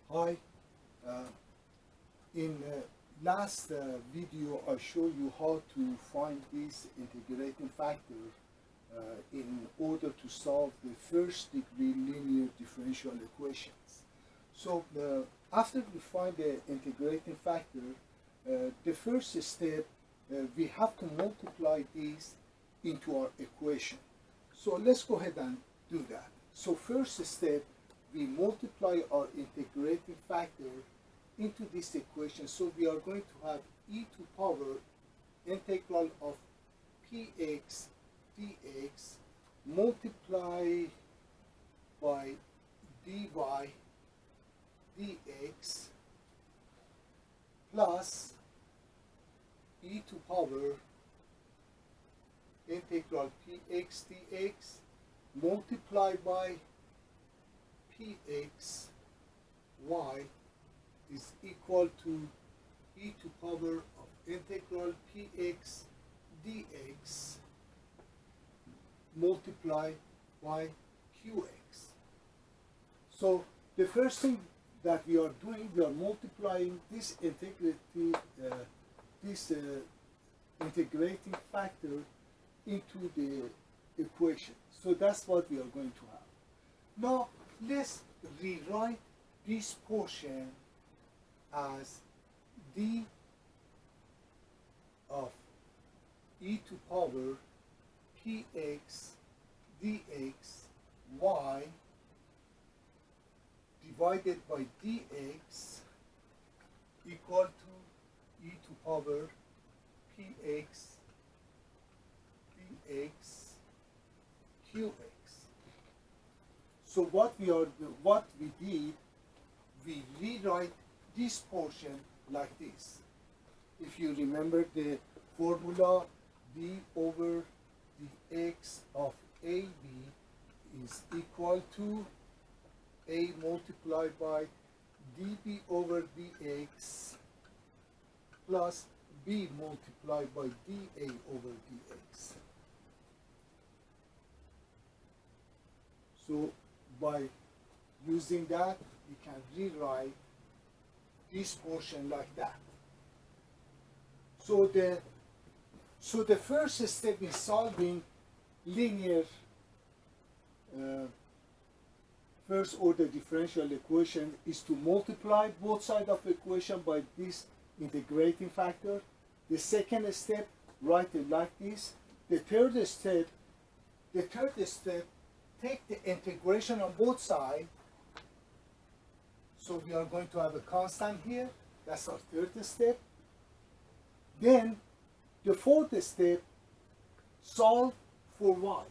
Hi, uh, in last video I showed you how to find this integrating factor in order to solve the first degree linear differential equations. So after we find the integrating factor, the first step we have to multiply this into our equation. So let's go ahead and do that. So first step, we multiply our integrating factor into this equation. So we are going to have e to power integral of px dx multiply by dy dx plus e to power integral px dx multiplied by px y is equal to e to power of integral px dx multiplied by qx. So the first thing that we are doing, we are multiplying this integrating factor into the equation. So that's what we are going to have. Now let's rewrite this portion as d of e to power px dx y divided by dx equal to e to power px dx qx. So what we did, we rewrite this portion like this. If you remember the formula, d over dx of ab is equal to a multiplied by db over dx plus b multiplied by dA over dx. So by using that, we can rewrite this portion like that. So the first step in solving linear first order differential equation is to multiply both sides of the equation by this integrating factor. The second step, write it like this. The third step, take the integration on both sides. So we are going to have a constant here. That's our third step. Then the fourth step, solve for y.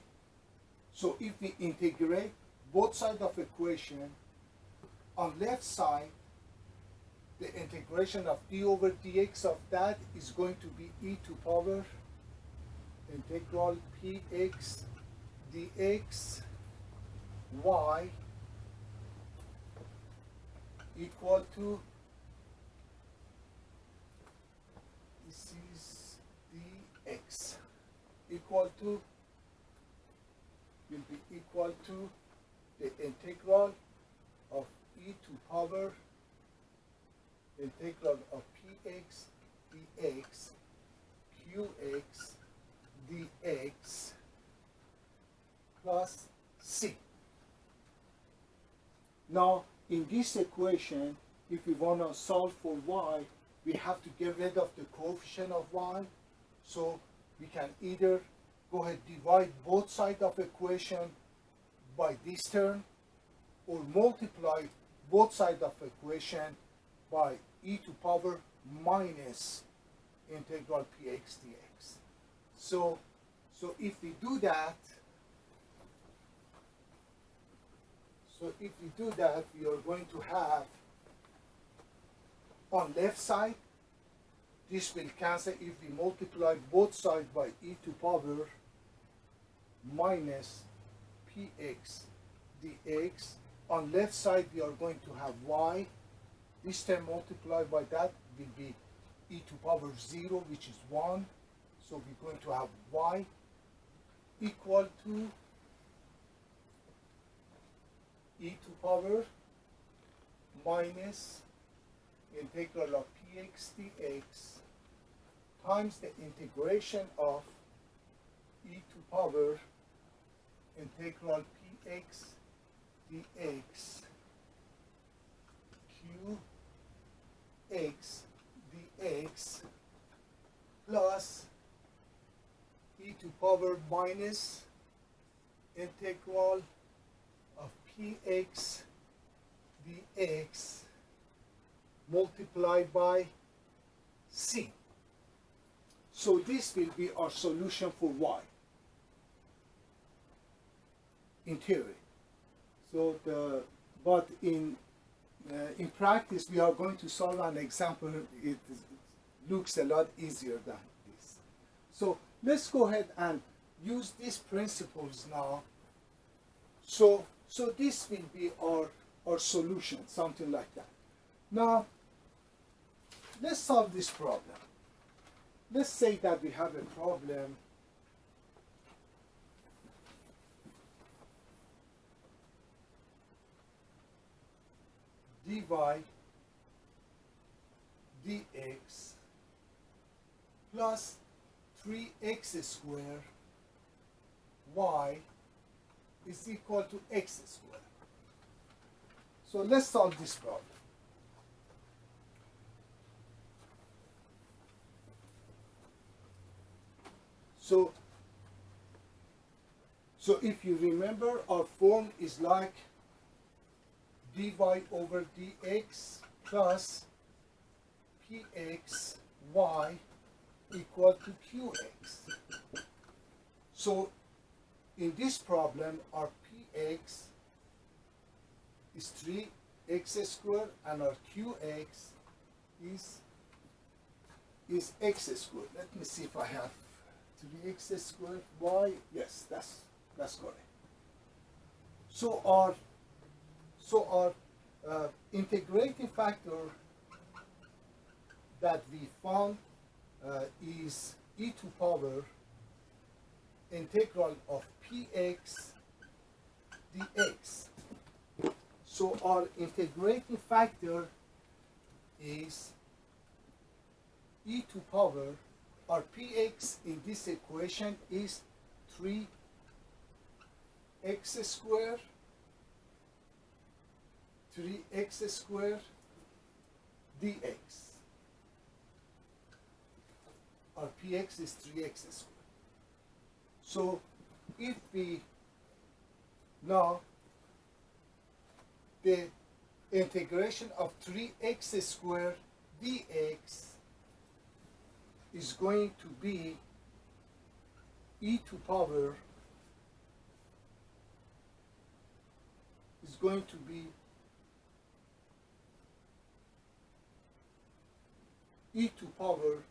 So if we integrate both sides of equation, on left side, the integration of d over dx of that is going to be e to power integral px dx y equal to, this is dx, equal to, will be equal to the integral of e to power integral of px dx qx dx plus c. Now in this equation, if we want to solve for y, we have to get rid of the coefficient of y. So we can either go ahead and divide both sides of equation by this term, or multiply both sides of equation by e to power minus integral px dx. So if we do that, we are going to have on left side, this will cancel if we multiply both sides by e to power minus px dx. On left side, we are going to have y. This term multiplied by that will be e to power 0, which is 1. So we're going to have y equal to e to power minus integral of px dx times the integration of e to power integral px dx qx dx plus e to power minus integral of px dx multiplied by c. So this will be our solution for y in theory. So but in practice we are going to solve an example. It looks a lot easier than this. So let's go ahead and use these principles now. So this will be our solution, something like that. Now let's solve this problem. Let's say that we have a problem dy dx plus 3x squared y is equal to x squared. So let's solve this problem. So if you remember, our form is like dy over dx plus px y equal to qx. So in this problem, our px is 3x squared and our qx is x squared. Let me see if I have 3x squared y. Yes, that's correct. So our integrating factor that we found is e to power integral of px dx. So our integrating factor is e to power, our px in this equation is 3x squared, 3x squared dx. Our px is 3x squared. So if we now the integration of 3x squared dx is going to be e to power is going to be e to power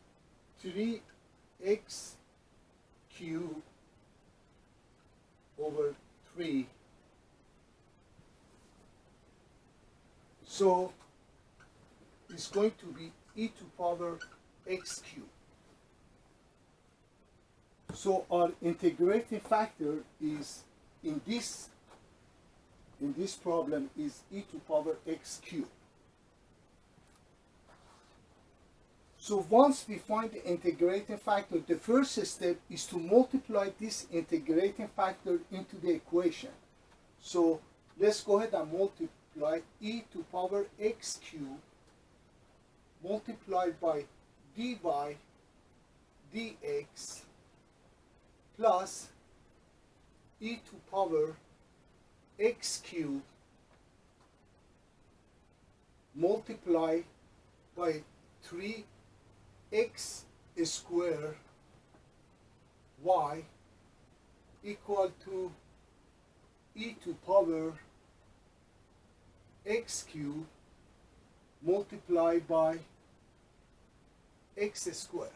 3x cubed over 3. So it's going to be e to power x cubed. So our integrating factor is in this problem is e to power x cubed. So once we find the integrating factor, the first step is to multiply this integrating factor into the equation. So let's go ahead and multiply e to power x cubed multiplied by dy dx plus e to power x cubed multiplied by 3x squared y equal to e to power x cubed multiplied by x squared.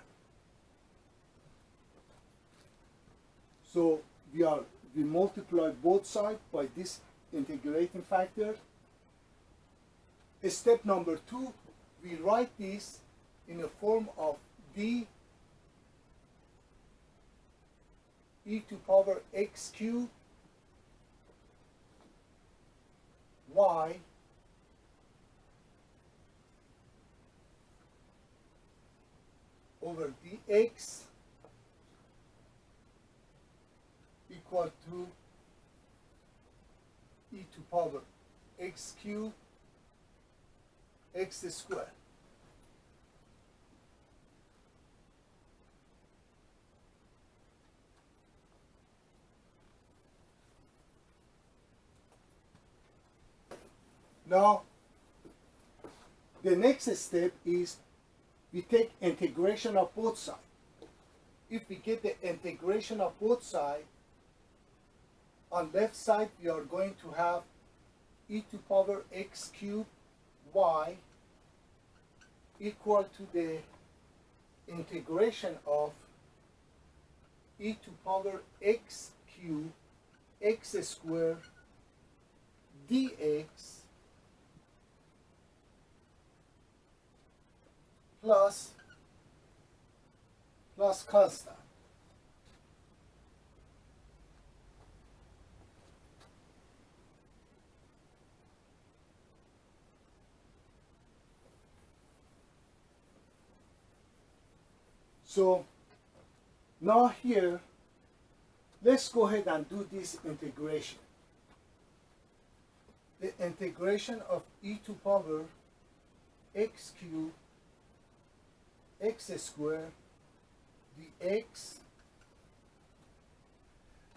So we multiply both sides by this integrating factor. Step number 2, we write this in a form of d e to power x cubed y over dx equal to e to power x cubed x squared. Now, the next step is we take integration of both sides. If we get the integration of both sides, on left side we are going to have e to power x cubed y equal to the integration of e to power x cubed x squared dx plus constant. So now here, let's go ahead and do this integration. The integration of e to power x cubed x squared dx.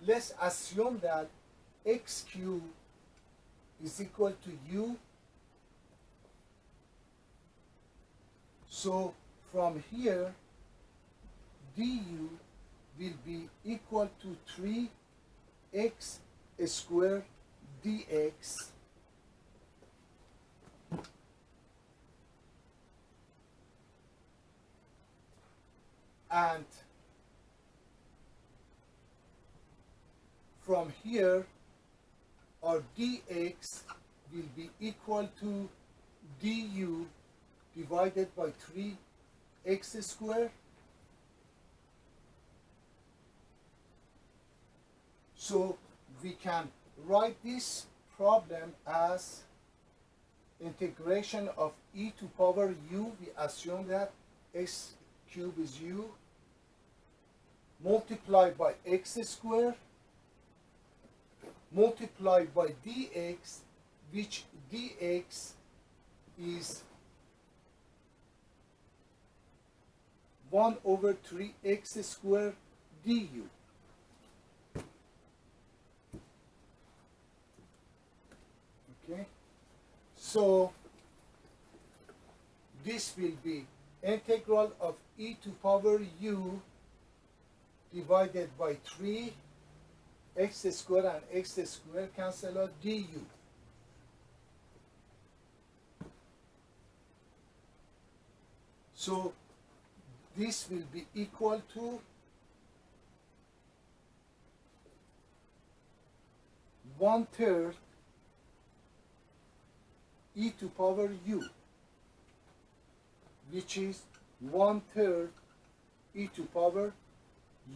Let's assume that x cubed is equal to u. So from here, du will be equal to 3x squared dx and from here our dx will be equal to du divided by 3x squared. So we can write this problem as integration of e to power u. We assume that x cubed is u multiplied by x squared multiplied by dx, which dx is 1 over 3x squared du. Okay, so this will be integral of e to power u divided by 3 x squared and x squared cancel out du. So this will be equal to 1/3 e to power u, which is 1/3 e to power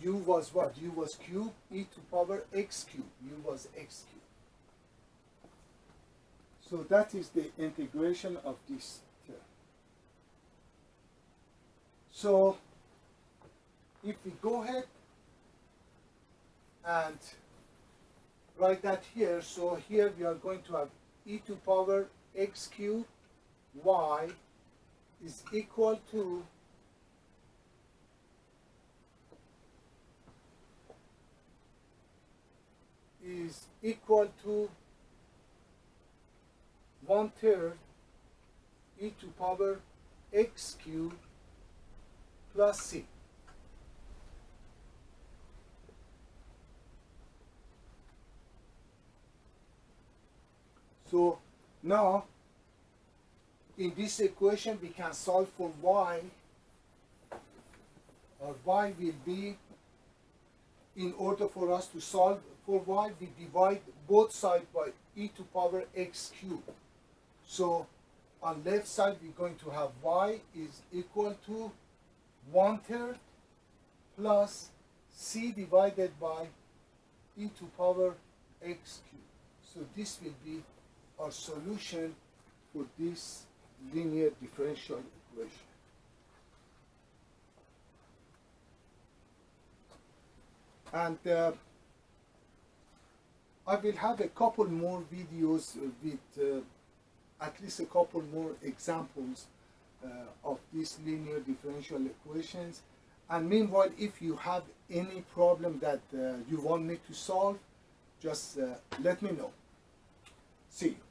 u was what? U was cube, e to power x cube. U was x cube. So that is the integration of this term. So if we go ahead and write that here, so here we are going to have e to power x cube y is equal to is equal to 1/3 e to power x cubed plus c. So now in this equation we can solve for y, or y will be, in order for us to solve for y, we divide both sides by e to power x cubed. So on left side we're going to have y is equal to 1/3 plus c divided by e to power x cubed. So this will be our solution for this linear differential equation. And I will have a couple more videos with at least a couple more examples of these linear differential equations. And meanwhile, if you have any problem that you want me to solve, just let me know. See you.